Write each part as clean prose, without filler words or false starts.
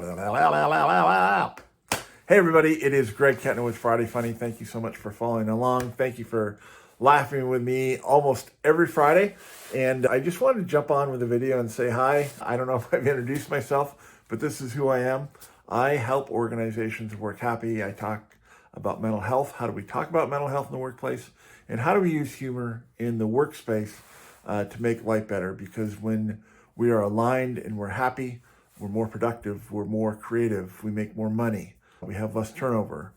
Hey everybody, it is Greg Kettner with Friday Funny. Thank you so much for following along. Thank you for laughing with me almost every Friday. And I just wanted to jump on with a video and say hi. I don't know if I've introduced myself, but this is who I am. I help organizations work happy. I talk about mental health. How do we talk about mental health in the workplace? And how do we use humor in the workspace to make life better? Because when we are aligned and we're happy, we're more productive, we're more creative, we make more money, we have less turnover,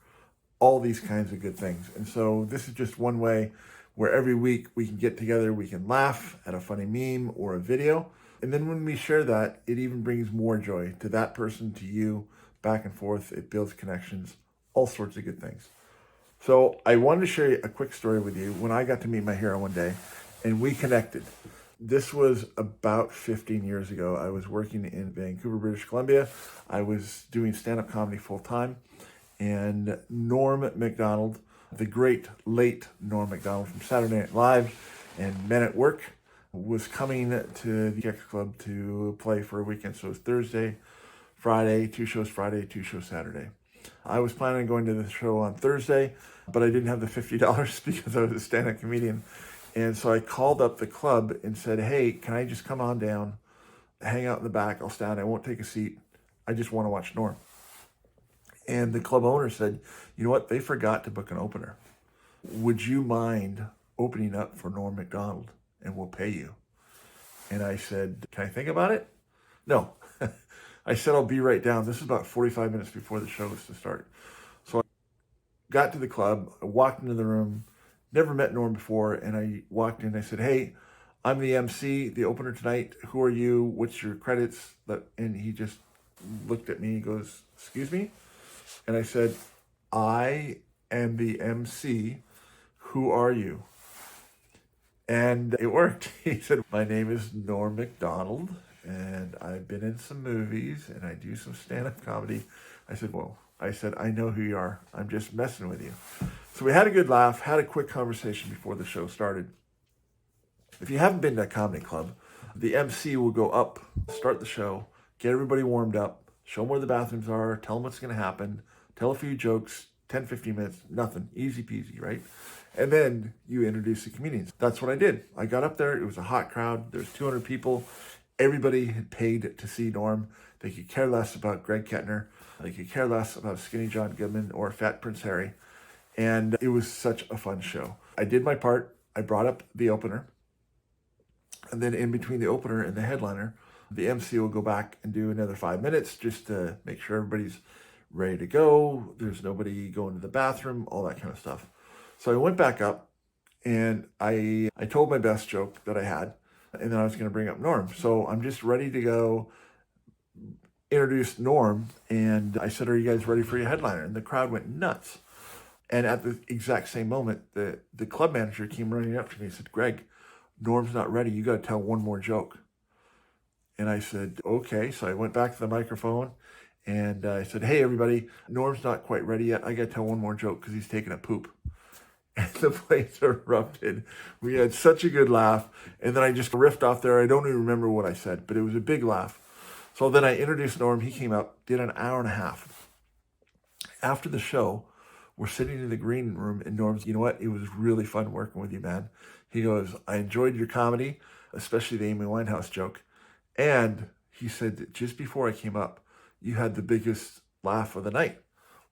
all these kinds of good things. And so this is just one way where every week we can get together, we can laugh at a funny meme or a video. And then when we share that, it even brings more joy to that person, to you, back and forth. It builds connections, all sorts of good things. So I wanted to share a quick story with you when I got to meet my hero one day and we connected. This was about 15 years ago. I was working in Vancouver, British Columbia. I was doing stand-up comedy full-time. And Norm Macdonald, the great late Norm Macdonald from Saturday Night Live and Men at Work, was coming to the X Club to play for a weekend. So it was Thursday, Friday, 2 shows Friday, 2 shows Saturday. I was planning on going to the show on Thursday, but I didn't have the $50 because I was a stand-up comedian. And so I called up the club and said, hey, can I just come on down, hang out in the back? I'll stand. I won't take a seat. I just want to watch Norm. And the club owner said, you know what? They forgot to book an opener. Would you mind opening up for Norm Macdonald and we'll pay you? And I said, can I think about it? No. I said, I'll be right down. This is about 45 minutes before the show was to start. So I got to the club, I walked into the room, never met Norm before, and I walked in, I said, hey, I'm the MC, the opener tonight. Who are you? What's your credits? And he just looked at me, he goes, excuse me? And I said, I am the MC. Who are you? And it worked. He said, my name is Norm Macdonald, and I've been in some movies, and I do some stand-up comedy. I said, whoa. I said, I know who you are. I'm just messing with you. So we had a good laugh, had a quick conversation before the show started. If you haven't been to a comedy club, the MC will go up, start the show, get everybody warmed up, show them where the bathrooms are, tell them what's going to happen, tell a few jokes, 10, 15 minutes, nothing, easy peasy, right? And then you introduce the comedians. That's what I did. I got up there. It was a hot crowd. There's 200 people. Everybody had paid to see Norm. They could care less about Greg Kettner. They could care less about Skinny John Goodman or Fat Prince Harry. And it was such a fun show. I did my part. I brought up the opener. And then in between the opener and the headliner, the MC will go back and do another 5 minutes just to make sure everybody's ready to go. There's nobody going to the bathroom, all that kind of stuff. So I went back up and I told my best joke that I had, and then I was going to bring up Norm. So I'm just ready to go introduce Norm. And I said, are you guys ready for your headliner? And the crowd went nuts. And at the exact same moment, the club manager came running up to me and said, Greg, Norm's not ready. You got to tell one more joke. And I said, okay. So I went back to the microphone and I said, hey, everybody, Norm's not quite ready yet. I got to tell one more joke because he's taking a poop. And the place erupted. We had such a good laugh. And then I just riffed off there. I don't even remember what I said, but it was a big laugh. So then I introduced Norm. He came up, did an hour and a half. After the show, we're sitting in the green room and Norm's, you know what? It was really fun working with you, man. He goes, I enjoyed your comedy, especially the Amy Winehouse joke. And he said that just before I came up, you had the biggest laugh of the night.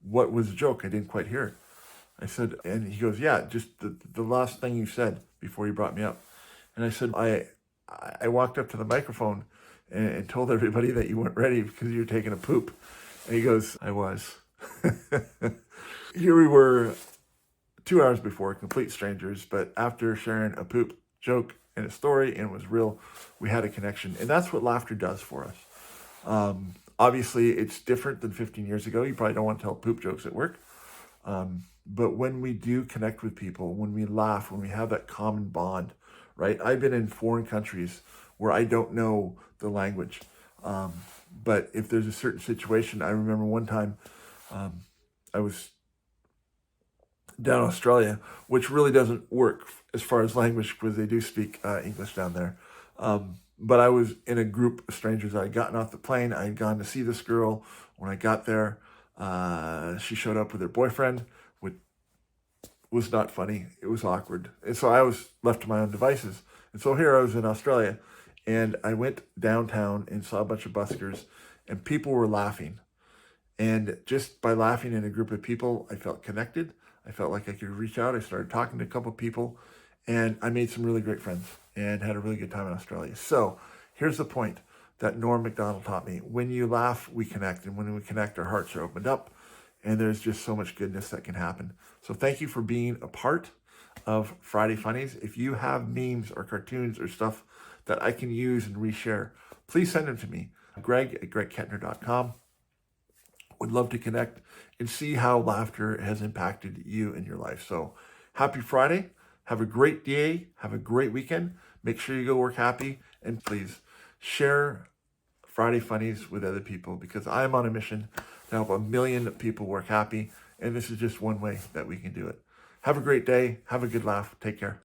What was the joke? I didn't quite hear it. I said, and he goes, yeah, just the last thing you said before you brought me up. And I said, I walked up to the microphone and told everybody that you weren't ready because you were taking a poop. And he goes, I was. Here we were 2 hours before, complete strangers, but after sharing a poop joke and a story and it was real, we had a connection. And that's what laughter does for us. Obviously, it's different than 15 years ago. You probably don't want to tell poop jokes at work. But when we do connect with people, when we laugh, when we have that common bond, right? I've been in foreign countries where I don't know the language. But if there's a certain situation, I remember one time I was down in Australia, which really doesn't work as far as language because they do speak English down there. but I was in a group of strangers. I had gotten off the plane. I had gone to see this girl. When I got there, she showed up with her boyfriend, which was not funny. It was awkward. And so I was left to my own devices. And so here I was in Australia, and I went downtown and saw a bunch of buskers, and people were laughing. And just by laughing in a group of people, I felt connected. I felt like I could reach out. I started talking to a couple of people, and I made some really great friends and had a really good time in Australia. So here's the point that Norm Macdonald taught me. When you laugh, we connect. And when we connect, our hearts are opened up. And there's just so much goodness that can happen. So thank you for being a part of Friday Funnies. If you have memes or cartoons or stuff that I can use and reshare, please send them to me. Greg@gregkettner.com. Would love to connect and see how laughter has impacted you in your life. So happy Friday. Have a great day. Have a great weekend. Make sure you go work happy. And please share Friday Funnies with other people, because I'm on a mission to help 1 million people work happy. And this is just one way that we can do it. Have a great day. Have a good laugh. Take care.